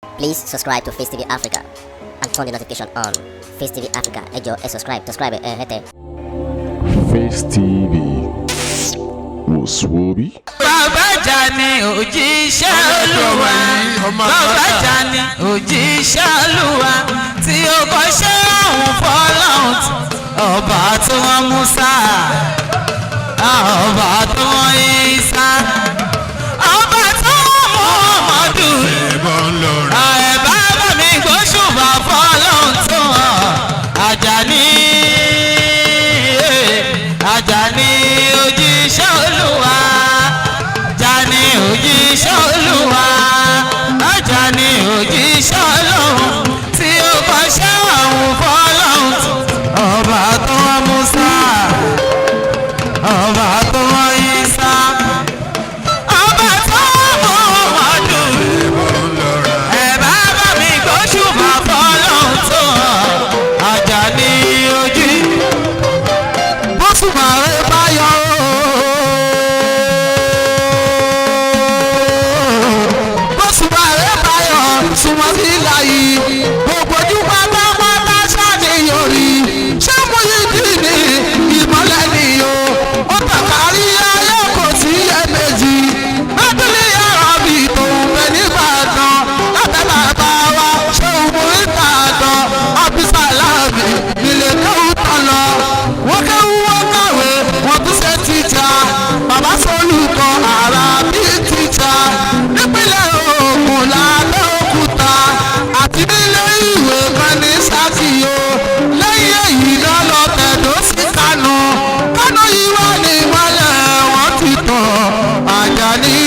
Please subscribe to Facetv Africa and turn the notification on. Facetv Africa, ẹ jọ̀ọ́ ẹ subscribe hete. Face TV was Swoby. Bàbá Ajani òjíṣẹ́ Olúwa. Bàbá Ajani òjíṣẹ́ Olúwa. Tí o kò ṣe àwọn fọlọ́hún. Ọba tó wọ́n Musa. Ọba tó wọ́n Isa. Ọba tó wọ́n Muhammadu. Bàbá mi gbóṣùbà fọlọ́hún tó hàn. Ajani. Ajani òjíṣẹ́ Olúwa. Ajani òjíṣẹ́ Olúwa. Ajani òjíṣẹ́ Ọlọ́run tí ó bá ṣe àwọn fọlọ́run. Ọba tó wá Musa. Ọba tó wá Isa. Ọba tó wá Muhammadu. Bàbá mi gbóṣùbà fọlọ́run tó hàn. Ajani ojú. Bóṣùbà rẹ̀ bá yọ. Bóṣùbà rẹ̀ bá yọ. Súnmọ́ sí láyé. Gbogbo ojú pátápátá ṣàníyàn rí. Ṣé Muyideen ní ìmọ̀lẹ̀ nìyó? Ó tàkárí ayé kò sí ẹ̀mẹ́jì. Bẹ́ẹ̀ni yàrá mi tó ń bẹ nígbàdàn. Látàlá bá wa ṣé òun ìtàdàn. Abisalami nílé kéwù tán lọ. Wọ́n kéwù wọ́n kàwé, wọ́n tún ṣe tíjà. Bàbá Solùkọ́ ara bí tíjà. Nípínlẹ̀ Ògùn l'Abẹ́òkúta àti nílé ìwé kan ní Ṣákì o. Lẹ́yìn èyí náà lọ tẹ̀dó sí Kano. Kano yìí wà ní ìmọ̀lẹ̀ wọ́n ti tàn. Ajani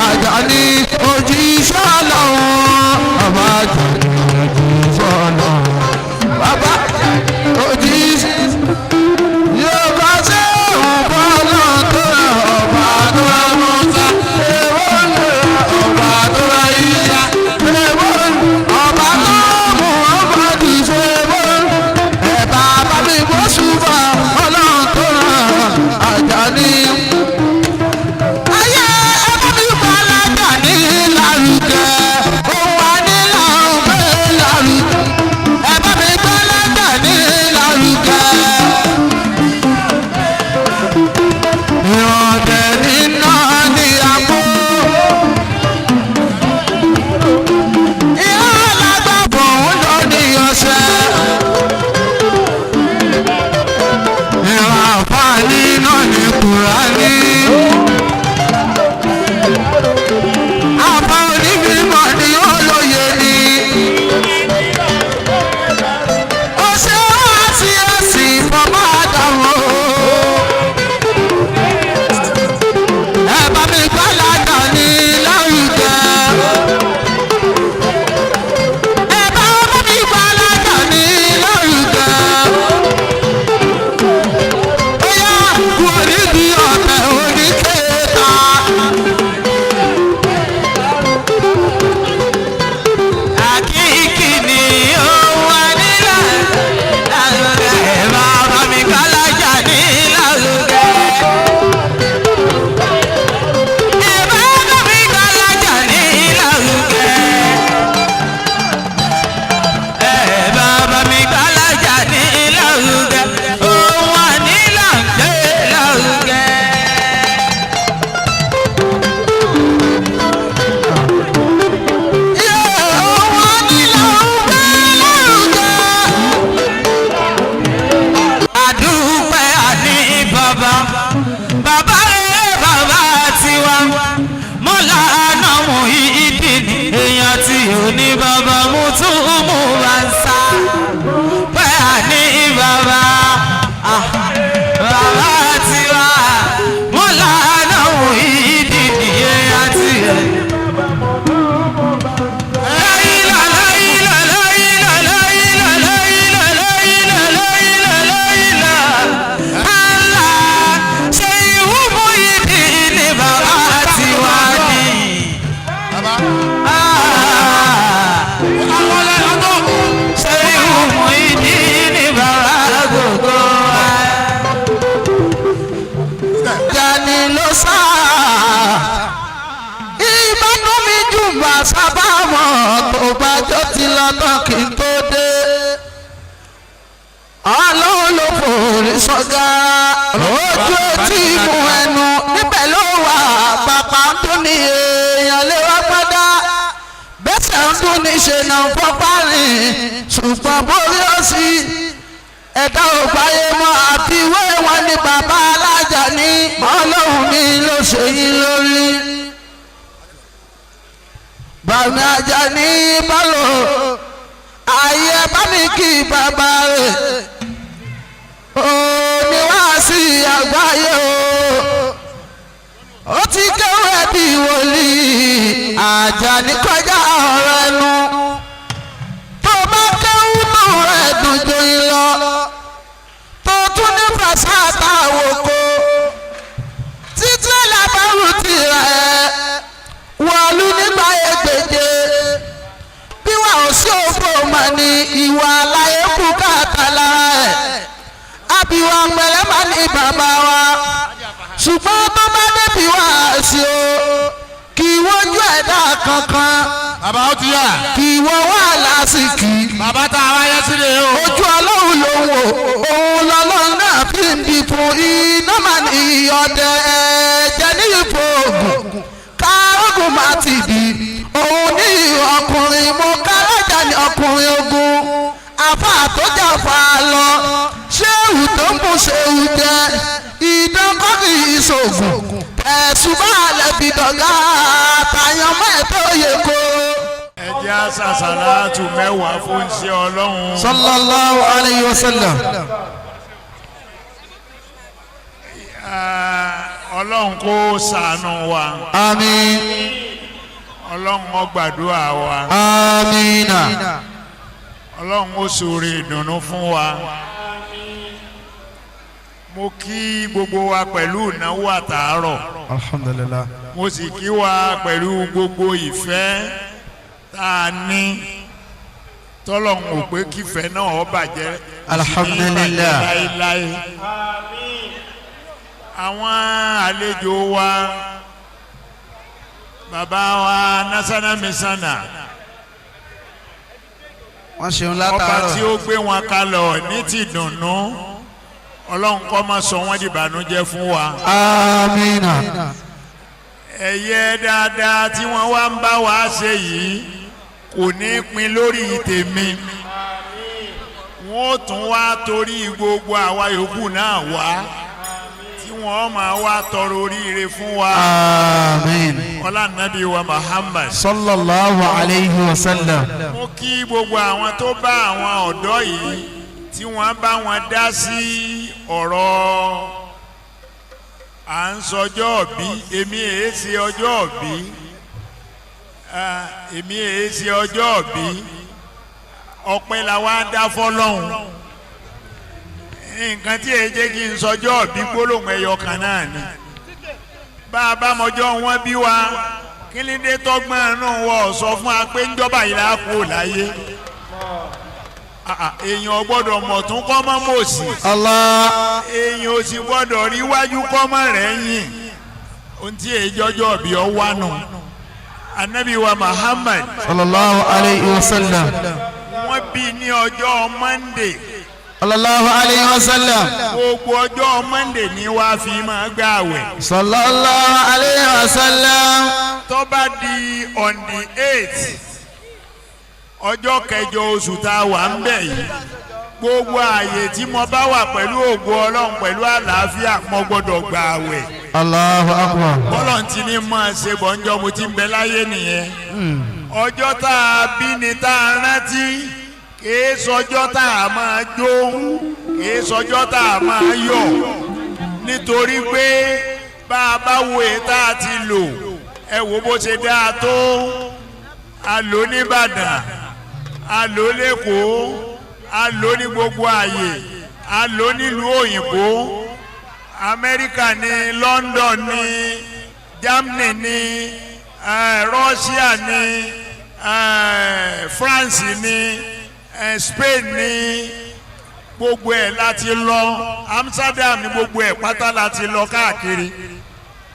Ajani òjíṣẹ́ Ọlọ́run. Bàbá Ajani òjíṣẹ́ Ọlọ́run. Bàbá òjíṣẹ́ yóò kọ́ sí òun fọ́lọ́ tó ọba tó rà Mùsá. Ọba tó rà Ìsá. Ọba tó mú ọba tì ṣe bọ́ọ̀lù. Bàbá mi bó ṣùgbọ́n Ọlọ́run tó rà Ajani. Ayé ẹbí mi bá l'Ajani lárugẹ. Òun wà ní làwọn bẹ́ẹ̀ lárugẹ. Ẹbí mi bá l'Ajani lárugẹ. Ìrọ̀lẹ́ nínú ní àpò. Ìyá alágbàfọ̀ ń lọ ní ọ̀sẹ̀. Ìwà àǹfààní náà ní Kùránì. Àbá onímọ̀ ni ó lóye ni. Ó ṣe wá sí ẹ̀sìn fọmọ Ádámù. Ẹ bá mi gbọ́ l'Ajani lárugẹ. Ẹ bá mi gbọ́ l'Ajani lárugẹ. Ó yá kúrò níbi ọ̀tẹ̀ oníkẹta. Àkíkí ni ó wà nílẹ̀ lárugẹ. Ẹ bá mi gbọ́ l'Ajani lárugẹ. Ẹ bá mi gbọ́ l'Ajani lárugẹ. Ẹ bá mi gbọ́ l'Ajani lárugẹ. Òun wà nílẹ̀ gbé lárugẹ. Òun wà nílẹ̀ gbé lárugẹ. Àdúpẹ́ àní bàbá. Bàbá rẹ̀ bàbá tiwa. Mọ́lá àná Muyideen èèyàn tí ò ní bàbá mú tún mú wá ń sá. Pẹ́ àní bàbá. Bàbá tiwa. Mọ́lá àná Muyideen èèyàn tí ò ní. sábàmọ̀ tó bá jọ ti lọ tán kí n tó dé. Ọlọ́run ló forí sọ́gá ojú etí mú ẹnu níbẹ̀ ló wà bàbá ń dún ní èèyàn lé wá padà bẹ́sẹ̀ ń dún ní ṣe náà fọ́pá rìn ṣùgbọ́n borí ó sì ẹ̀dá ò gbáyé mọ́ àfiwé wọn ní bàbá alájà ní Ọlọ́run mi ló ṣe yín lórí. Bàmí Ajani Bello ayé bá mi kí bàbá rẹ̀ ní wá sí àgbáyé ó ti kéwé bí wòlíì Ajani kọjá ọ̀rọ̀ ẹnu tó bá kéwú náà rẹ̀ dùn joyin lọ tó tún ní fàṣàtà àwòkọ títí làbárù tirẹ̀ wọ̀lú nígbà ẹgbẹ̀je bí wà ó sí òfò mà ní ìwà àlàyé kú káàkiri ẹ̀ àbíwá pẹ̀lẹ́ mà ní bàbá wa ṣùgbọ́n tó bá débi wá sí o kì í wójú ẹ̀dá kankan bàbá ó ti yà kì í wọ wá lásìkò bàbá tá a wáyé sílẹ̀ o. ojú Ọlọ́run ló ń wò òun lọ́lọ́run náà fi ń bí fún iná mà ní ọdẹ ẹ̀jẹ̀ ní ipò ògùn kárógùn má ti di òun ní ọkùnrin mo kárájà ní ọkùnrin ogun afa àtọ́jà fa lọ ṣéwù tó ń bù ṣéwù jẹ ìdánkọ́kì ìṣògùn ẹ̀sùn bá lẹ́bi dọ̀gá àtàyànmọ́ ẹ̀ tó yẹ kó. ẹ jẹ́ àṣàṣàlátù mẹ́wàá fún ṣe Ọlọ́run. sallallahu alayhi wa sallam. Ọlọ́run kó ṣàánú wa. àmín. Ọlọ́run ó gbàdúrà wa. àmínà. Ọlọ́run ó ṣoore ìdùnnú fún wa. Mo kí gbogbo wa pẹ̀lú ìnáwó àtàárọ̀. alhamdulillah. Mo sì kí wa pẹ̀lú gbogbo ìfẹ́ tá a ní tọ́lọ́run ò pé kífẹ́ náà ó bàjẹ́. alhamdulillah. láéláé. Àwọn àlejò wa bàbá wa nasana misana wọ́n ṣeun ọba látàárọ̀. tí ó gbé wọn kalọ̀ ní ti dùnnú Ọlọ́run kó má sọ wọ́n di ìbànújẹ́ fún wa. àmínà. ẹ̀yẹ dáadáa tí wọ́n wá ń bá wa ṣe yìí kò ní pin lórí tèmi wọ́n ó tún wá torí gbogbo àwa yòókù náà wá tí wọ́n máa wá tọrọ oríire fún wa. àmín. ọlá nàbí wa Muhammad. sallallahu alayhi wa sallam. mo kí gbogbo àwọn tó bá àwọn ọ̀dọ́ yìí tí wọ́n bá wọn dá sí ọ̀rọ̀ à ń sọjọ́ òbí èmi èé ṣe ọjọ́ òbí èmi èé ṣe ọjọ́ òbí ọpẹ́ la wá dá fọ́lọ́hun nǹkan tí èé jẹ́ kí n sọjọ́ òbí gbólóhùn ẹyọ kan náà ni bá a bá mọjọ́ wọn bí wa kí ni dé tọ́gbọ́n inú wọ sọ fún wa pé ńjọba yìí la kú láyé èèyàn gbọ́dọ̀ mọ̀ tún kọ́ mọ́ mọ̀ọ́sì. Allah. èèyàn ò sì gbọ́dọ̀ rí wájú kọ́ mọ́ rẹ̀ yìn ohun tí èyí jọjọ́ bí ọ wá nù. anabi wa Muhammad. sallallahu alayhi wa sallam. wọ́n bí ní ọjọ́ Monday. sallallahu alayhi wa sallam. gbogbo ọjọ́ Monday ni wàá fi máa gbààwẹ̀. sallallahu alayhi wa sallam. tó bá di on the 8th ọjọ́ kẹjọ oṣù tá a wà ń bẹ̀ yìí gbogbo ààyè tí mo bá wà pẹ̀lú ògo Ọlọ́run pẹ̀lú àlàáfíà mo gbọ́dọ̀ gba àwẹ̀. Allahu akbar. bọ́lọ̀ tí ní máa ṣe bọ́njọ́ mo ti ń bẹ láyé nìyẹn. ọjọ́ tá a bí ni tá a rántí kìí sọjọ́ tá a máa jó kìí sọjọ́ tá a máa yọ̀ nítorí pé bá a bá wo èyí tá a ti lò ẹ wo bó ṣe dáa tó a lò ní Ìbàdàn a lò lẹ́kọ̀ọ́ a lò ní gbogbo ààyè a lò nílùú òyìnbó Amẹ́ríkà ní London ní Germany ní Russia ní France ní Spain ní gbogbo ẹ̀ láti lọ Amsterdam ní gbogbo ẹ̀ pátá láti lọ káàkiri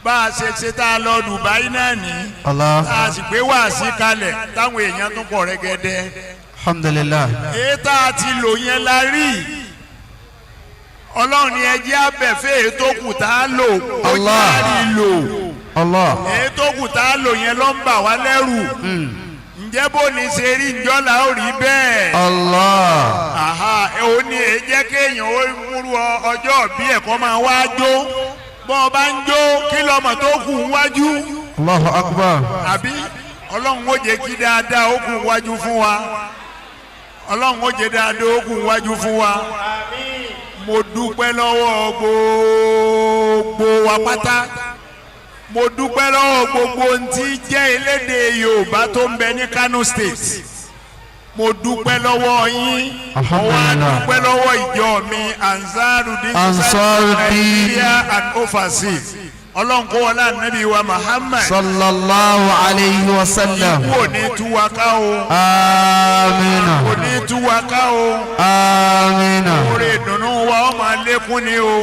bá a ṣe tá a lọ Dubai náà ní. Allah. tá a sì gbé wáàsí kalẹ̀ táwọn èèyàn tún pọ̀ rẹ́gẹ́dẹ́. Alhamdulillah. èyí tá a ti lò yẹn la rí ọlọ́run ni ẹjẹ́ abẹ́fẹ́ èyí tó kù tá a lò ó jáde lò. Allah. èyí tó kù tá a lò yẹn ló ń bà wá lẹ́rù. ǹjẹ́ bó ni ṣe rí njọ́lá ó rí bẹ́ẹ̀. Allah. ó ní èyí jẹ́ kéèyàn ó múrú ọjọ́ bí ẹ̀kọ́ máa wá jó bọ́ ọ bá ń jó kí lọ́mọ tó kù wájú. Allahu akbar. àbí ọlọ́run ó jẹ́ kí dáadáa ó kù wájú fún wa ọlọ́run ó jẹ́ dáadáa ó kù wájú fún wa. mo dúpẹ́ lọ́wọ́ gbogbo wa pátá mo dúpẹ́ lọ́wọ́ gbogbo ntí jẹ́ elédè Yorùbá tó ń bẹ ní Kano State mo dúpẹ́ lọ́wọ́ yín mo wá dúpẹ́ lọ́wọ́ ìjọ mi Ansarudeen Nigeria and overseas ọlọ́run kó wọlé ànábì wa Muhammad sallallahu alayhi wa sallam. ikú ò ní tú wa ká o. Amina. kò ní tú wa ká o. Amina. oore ìdùnnú wa ó máa lékún ni o.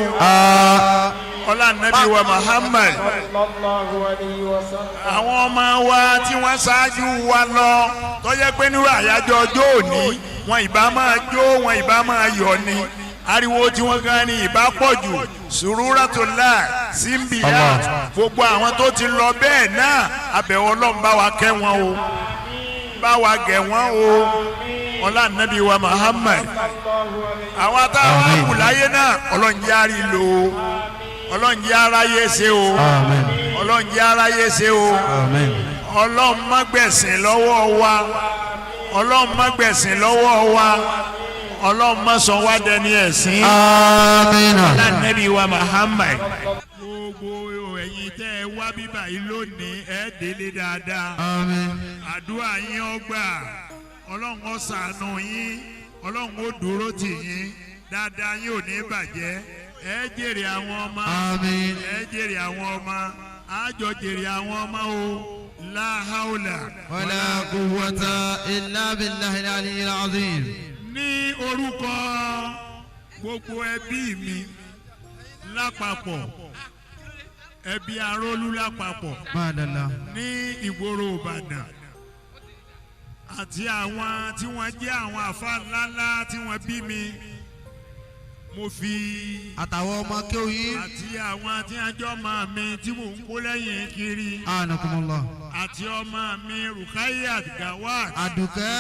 ọlá ànábì wa Muhammad. àwọn ọmọ wa tí wọ́n ṣáájú wa lọ tó jẹ́ pé nírú àyájọ́ ọjọ́ òní wọn ìbá máa jó wọn ìbá máa yọ̀ ni ariwo tí wọ́n gan ni ìbá pọ̀ jù Sururatullah Simbiya gbogbo àwọn tó ti lọ bẹ́ẹ̀ náà abẹ̀wò Ọlọ́run bá wa kẹ́ wọn o bá wa gẹ̀ wọ́n o ọlá nàbí wa Muhammad àwọn táwọn kù láyé náà Ọlọ́run jẹ́ àrí lò ó Ọlọ́run jẹ́ aráyé ṣe o Ọlọ́run jẹ́ aráyé ṣe o Ọlọ́run má gbẹ̀sìn lọ́wọ́ wa Ọlọ́run má gbẹ̀sìn lọ́wọ́ wa Ọlọ́run má sọ wá dẹni ẹ̀sìn. Amina. Ànábì wa Muhammad. gbogbo ẹ̀yin tẹ́ ẹ wá bíbá yìí lónìí ẹ délé dáadáa. Àmín. àdúrà yín ó gbà Ọlọ́run ó ṣàánú yín Ọlọ́run ó dúró tì yín dáadáa yín ò ní bàjẹ́ ẹ jèrè àwọn ọmọ. Àmín. ẹ jèrè àwọn ọmọ àjọ jèrè àwọn ọmọ o. La hawla. wala quwwata illa billahi al-aliyyil azim. ní orúkọ gbogbo ẹbí mi lápapọ̀ ẹbí Arólú lápapọ̀ Madala. ní ìgboro Ìbàdàn àti àwọn tí wọ́n jẹ́ àwọn àfa ńláńlá tí wọ́n bí mi mo fi àtàwọn ọmọ kéwù yín. àti àwọn tí wọ́n jọ ọmọ mi tí mò ń kó lẹ́yìn kiri anakumullah. àti ọmọ mi Rukayat Gawat Àdùkẹ́.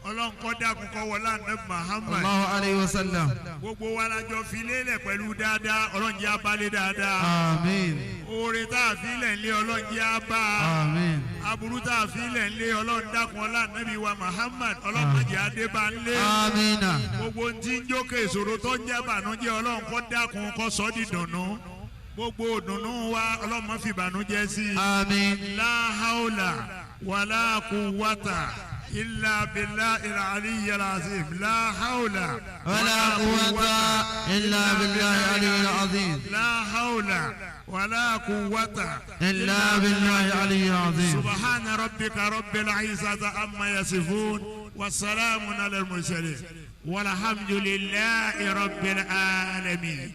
Ọlọ́run kó dákun kó wọlé ànábì Muhammad. Allahu alayhi wa sallam. gbogbo wa la jọ fi lélẹ̀ pẹ̀lú dáadáa Ọlọ́run jẹ́ abalẹ̀ dáadáa. Àmín. oore tá a fi lẹ̀ ń lé Ọlọ́run jẹ́ abá. Àmín. aburú tá a fi lẹ̀ ń lé Ọlọ́run dákun ọlá ànábì wa Muhammad Ọlọ́run má jẹ́ adébá ń lé. Amina. gbogbo ntí ń jókè ìṣòro tó ń jẹ́ bànújẹ́ Ọlọ́run kó dákun kó sọ di dùnnú. gbogbo dùnnú wa Ọlọ́run má fi bànújẹ́ sí. Àmín. la hawla wala quwwata إلا بالله العلي العظيم لا حول ولا قوة إلا بالله العلي العظيم. لا حول ولا قوة إلا بالله العلي العظيم. سبحان ربك رب العزة عما يصفون والسلام على المرسلين والحمد لله رب العالمين.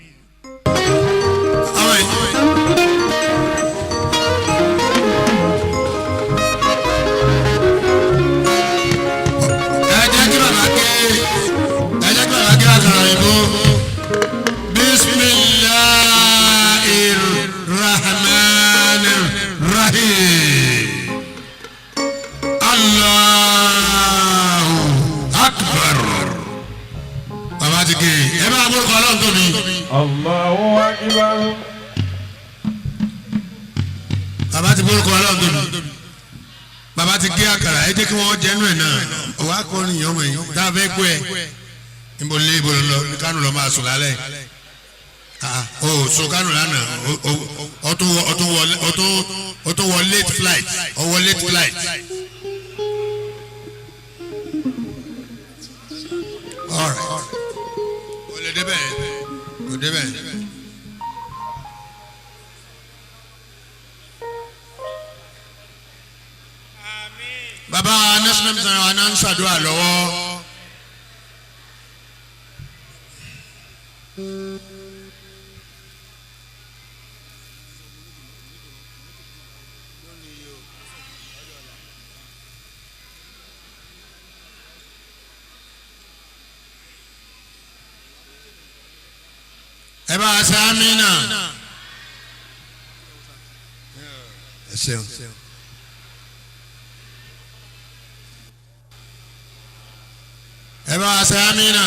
Allahu Akbar. Bàbá ti borúkọ Ọlọ́run tóbi. Bàbá ti gé àkàrà ẹ jẹ́ kí wọ́n jẹ́nu ẹ̀ náà. Ọwọ́ akọrin yẹn ọmọ yìí tá a fẹ́ gbé ẹ̀. Níbo lé ibo lọ ní Kánò lọ máa sùn lálẹ́. O sùn Kánò lánàá o tún wọ late flight. O wọ late flight. All right. O lè débẹ̀. O débẹ̀. Bàbá national mission wa náà ń ṣàdúrà lọ́wọ́. bá ṣe amínà. ẹ ṣeun. ẹ bá ṣe amínà.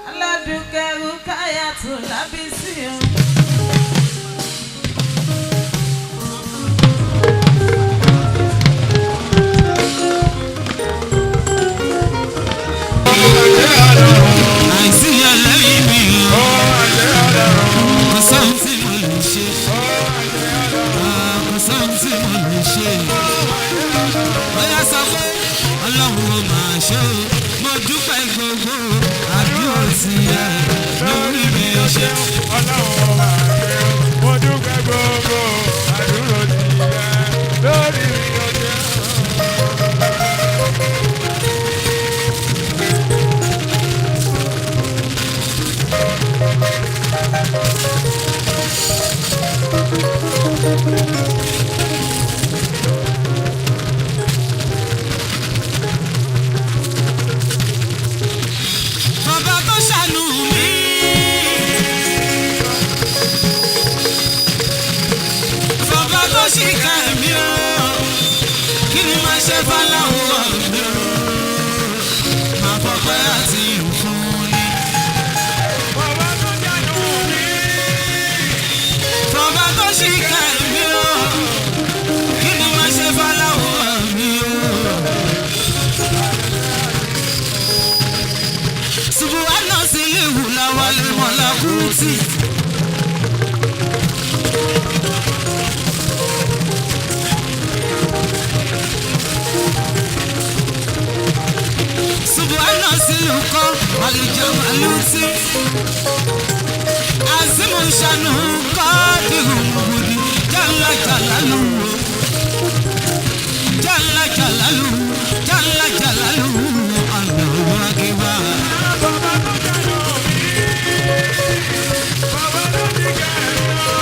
Aladukẹ̀rù káyà tún lábísí o. àìsí ẹlẹ́yìn mi o. kò sóhun tí mo lè ṣe. kò sóhun tí mo lè ṣe. bóyá sọ pé ọlọ́run ò máa ṣe o. mo dúpẹ́ gbogbo àdúrà sí ẹ lórí mi ò ṣe. ọlọ́run ọba ṣe mo dúpẹ́ gbogbo àdúró ti yẹ lórí mi ò ṣe. bàbá tó ṣàánú mi. bàbá tó ṣìkà mi o. kí ni máa ṣe fáláwọ̀ mi o. máa fọpẹ́ àti ìfún ni. bàbá tó jáde mi. bàbá tó ṣìkà mi o. kí ni máa ṣe fáláwọ̀ mi o. Subuhana silihu la wale malakuti. Subuhana siluko walijamaluti. Azimu shanu kadiru mubudi. Jalla jalalu. Jalla jalalu. Jalla jalalu. Allahu akbar. bàbá tó jáde mi. bàbá tó ti kẹ́rin o.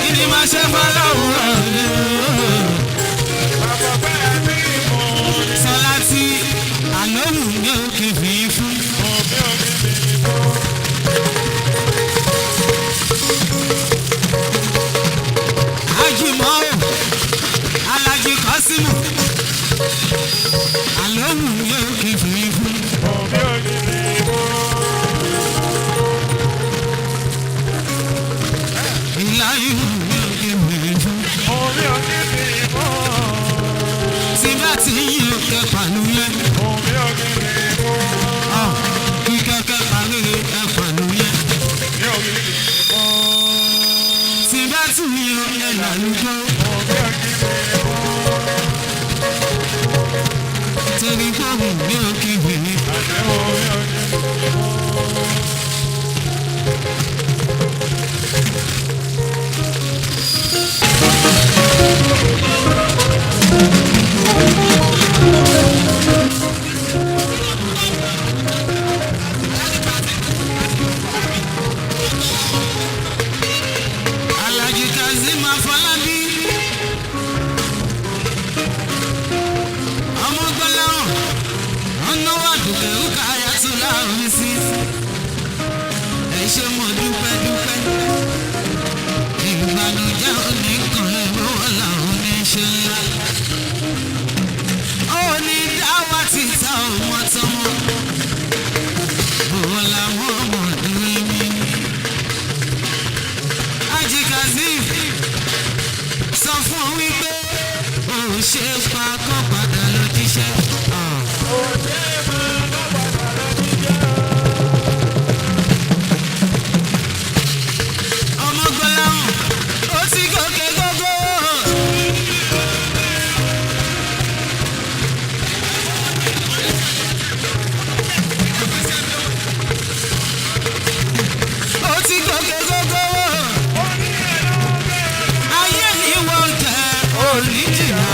Kí ni máa ṣe fọlọ́wọ́ mi o? bàbá bẹ́ẹ̀ mi mọ̀ ní. Sọláti àlóhùn mi ò kì í fi fún. òbí òbí mi mọ̀. Ajímọ́ o, Alájí Kọ́símù. Àlóhùn mi ò kì í fi fún. òbí òbí mi mọ̀. Ìláyù mi ò kì í fi fún. òbí òbí mi mọ̀. Tí bá ti yí òkè pàlú yẹn. òbí òbí mi mọ̀. Kí kẹ́kẹ́ parí ẹ̀ pàlú yẹn. òbí òbí mi mọ̀. Tí bá ti yí òkè làlùjọ. òbí òbí mi mọ̀. Torí fóònù mi ò kì í fi ní. àtẹ̀wò òbí òbí mi mọ̀. Alájí Kazeem Afọlábí. Ọmọ gbọ́láhàn, ọ̀nà wà dùkẹ́ ó ká yàtọ̀ láàrin sí. Ẹ ṣé mo dúpẹ́ dúpẹ́. Ìgbàlódé òní kan ẹ̀rọ wọ̀là òní ṣe ńlá. Ó ní dáwà títà ọmọ tọmọ. Òun làwọn ọmọ ìlú mi. Ají Kazeem sọ fún ọ wípé ó ṣe pa kọ́ padà lọ jíṣẹ́. Ọmọ gbọ́láhàn ó ti gòkè gógó. Ó ti gòkè gógó. Ayé ni wọ́n tẹ̀ òní jìnnà.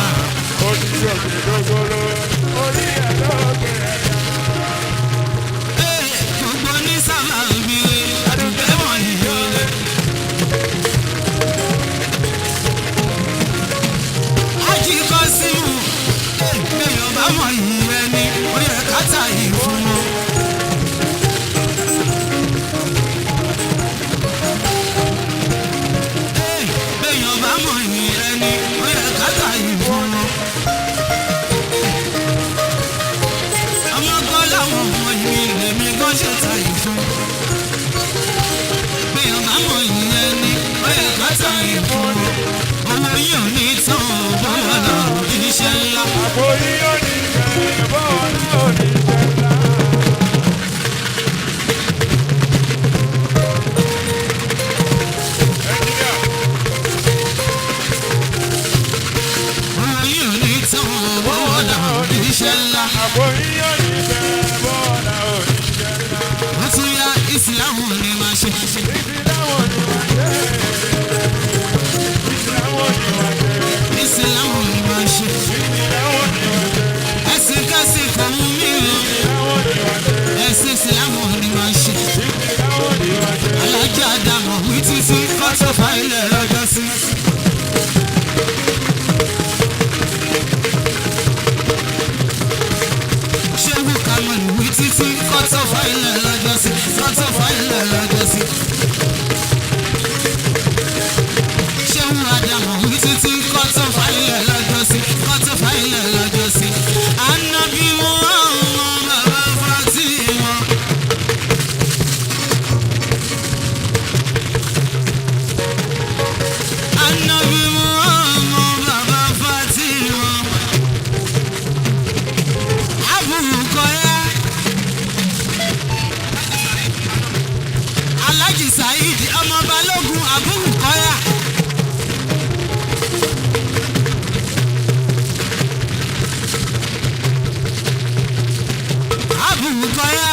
orí òkè gbogbooro orí ẹ̀ lókè ẹ̀yà. mọ̀ yìí ẹni ó yẹ káta yìí fún wọn. Béèyàn bá mọ̀ yìí ẹni ó yẹ káta yìí fún wọn. Ọmọ kan láwọn ọmọ yìí lèmi gan ṣe ta yìí fún. Béèyàn bá mọ̀ yìí ẹni ó yẹ káta yìí fún wọn. Owó yìí ò ní tán bọ́lá náà iṣẹ́ ńlá. Àpò yìí ò ní bẹ̀rẹ̀ bọ́ọ̀lá ò ní jẹ́ ńlá. Owó yìí ò ní tán bọ́lá iṣẹ́ ńlá. Àpò yìí ò ní bẹ̀rẹ̀ bọ́ọ̀lá ò ní jẹ́ ńlá. Wọ́n tún yá ìsìlámù ni máa ṣe. Ìsìlámù ni máa jẹ́. Ìsìlámù ni máa jẹ́. Ìsìlámù ni máa ṣe. Ìsìlámù ni máa jẹ́. Ẹ̀sìn kẹ́sìn kò mú mi o. Ìsìlámù ni máa jẹ́. Ẹ̀sìn ìsìlámù ni máa ṣe. Ìsìlámù ni máa jẹ́. Alájà Àdàmọ̀ wí títí kọ́tọ̀ fáìlẹ̀ lọ́jọ́ sí. Ṣéwù Kàmọ́lù wí títí kọ́tọ̀ fáìlẹ̀ lọ́jọ́ sí. Kọ́tọ̀ fáìlẹ̀ lọ́jọ́ sí. Ṣéwù Àdàmọ̀ wí títí kọ́tọ̀ fáìlẹ̀ lọ́jọ́ sí. Kọ́tọ̀ fáìlẹ̀ lọ́jọ́ sí. Ànábì Muhammad bàbá Fatima. Ànábì Muhammad bàbá Fatima. Abùkọ́yá. Alhaji Saheed ọmọ Balógun Abùkọ́yá. Abùkọ́yá.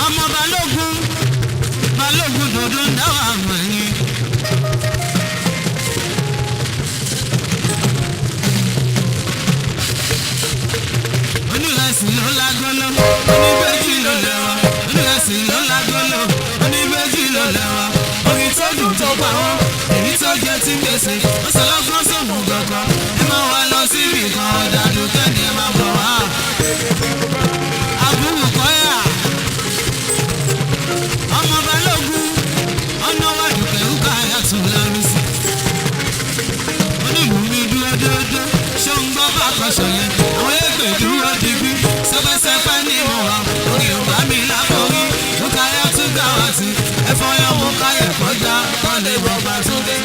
Ọmọ Balógun. Balógun dòdò ń dá wà mọ̀ yín. Onílẹ̀sìn ló lágọ́lọ́, oníbejì ló lẹ́wà. Onílẹ̀sìn ló lágọ́lọ́, oníbejì ló lẹ́wà. Orin tó dùn tó pa wọ́n, èyí tó jẹ́ tí gbèsè. Ó sọ lọ́gbọ́n sọ̀mù gangan. Ẹ máa wá lọ síbi kan ọ̀dàlù kẹ́ni ẹ máa bọ̀ wá. Abùkọ́yà. Ọmọ Balógun, ọ̀nà wà dùkẹ́ ńkà yàtọ̀ lọ́rùn sí. Onílù mi dúró déédé, ṣé ń gbọ́ bá kọ́ṣọ́ yẹn? Àwọn ẹgbẹ́ dúró digbí, sẹ́pẹ́sẹ́pẹ́ ní mo wà. Orí ò bá mi láborí, mo káyà tún gbà wá sí. Ẹ̀fọ́ yẹn mo káyà kọjá, kọ́ lè bọ̀ bá tún dé.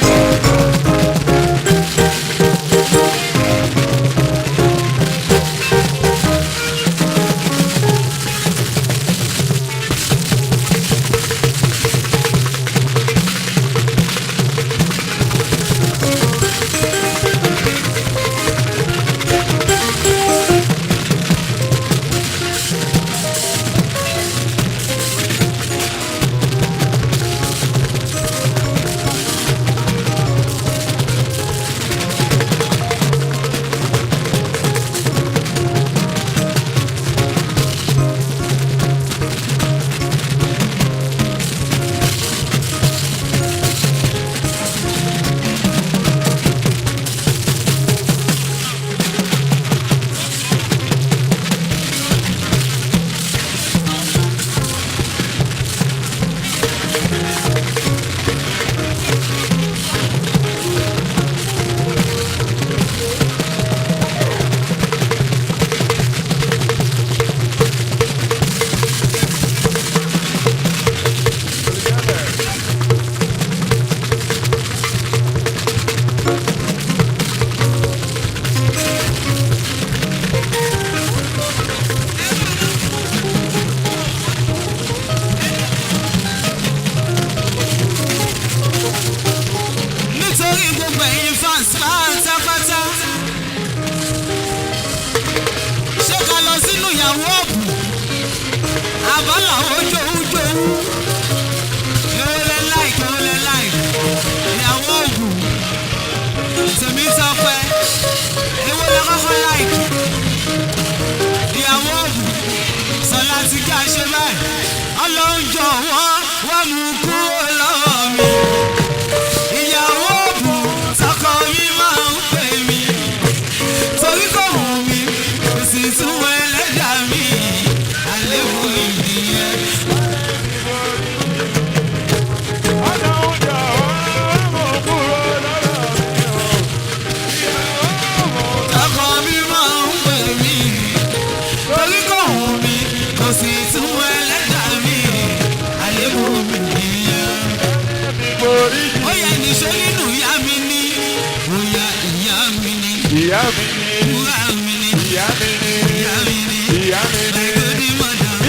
ìyá mi ni ìyá mi ni ìyá mi ni ìyá mi ni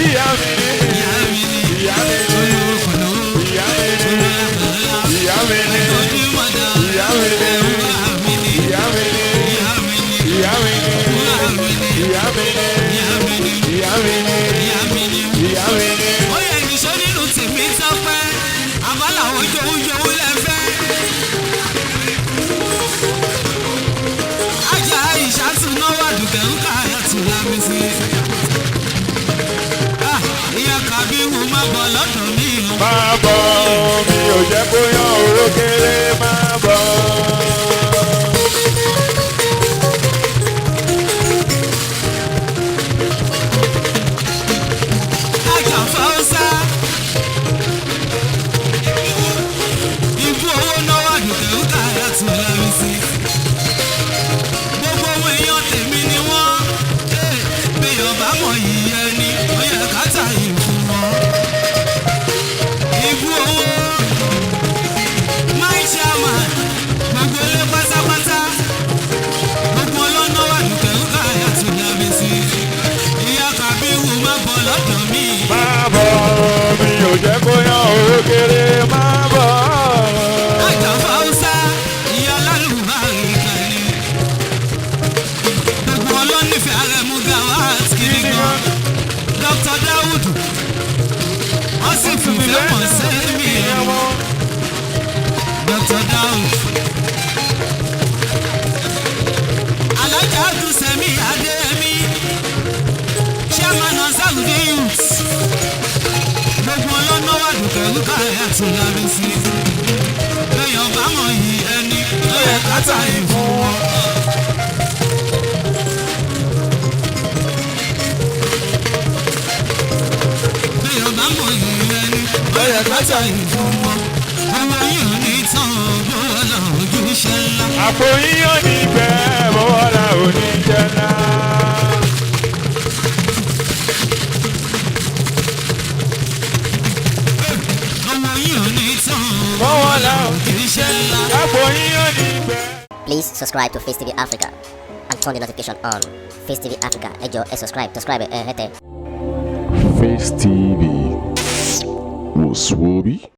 ìyá mi ni ìyá mi ni ìyá mi ni ìyá mi ni ìyá mi ni ìyá mi ni ìyá mi ni ìyá mi ni ìyá mi ni ìyá mi ni. ó yẹ ìṣó nínú tèmi tọ́pẹ́ àbálà ojúwújúwú lẹ́fẹ́. ajá ìṣàtúná wà dùkẹ́ ń ká ẹ̀tún lábí sí. ìyá Kàbírù má bọ̀ lọ́dọ̀ mi. máa bọ̀ mi ò jẹ́ kó yan òrókèrè máa bọ̀. Fausa ibú owó náwó àdùkẹ́ ń ká ẹ̀tún lábí sí. gbogbo ohun èèyàn tèmi ni wọ́n béèyàn bá mọ̀ yìí ẹni ó yẹ ká tà yìí fún wọn. ibú owó my chairman gbogbo ilé pátápátá gbogbo ọlọ́nà wà dùkẹ́ ń ká ẹ̀tún lábí sí. ìyá Kàbírù má bọ̀ lọ́dọ̀ mi. máa bọ̀ mi ò jẹ́ kó yan òrókèrè máa bọ̀. Ajá Fausa ìyá lálùbárí kan ni. gbogbo ọlọ́nìfẹ́ Arẹ̀mú Gawat kiri gan. Dr. Dawud wọ́n sì fìfẹ́ mọ̀ sẹ́mi ẹ̀mọ́. Dr. Dawud Alájà Dùsẹ̀mí Adéyẹmí Chairman Ansarudeen Youth gbogbo ọlọ́nà wà dùkẹ́ ń ká ẹ̀tún lábí sí. èèyàn bá mọ̀ yìí ẹni ló yẹ ká tà yìí fún wọn. èèyàn bá mọ̀ yìí ẹni ló yẹ ká tà yìí fún wọn. owó yìí ò ní tán bọ́wọ́ la ojú iṣẹ́ ńlá. àpò yíyan ní bẹ́ẹ̀ bọ́wọ́ la ò ní jẹ́ ńlá. owó yìí ò ní tán bọ́wọ́ la ò ojú iṣẹ́ ńlá. àpò yíyan ní bẹ́ẹ̀. Please subscribe to FaceTv Africa and turn the notification on. FaceTv Africa, ẹ jọ̀ọ́ ẹ subscribe hete. Face TV was Swoby.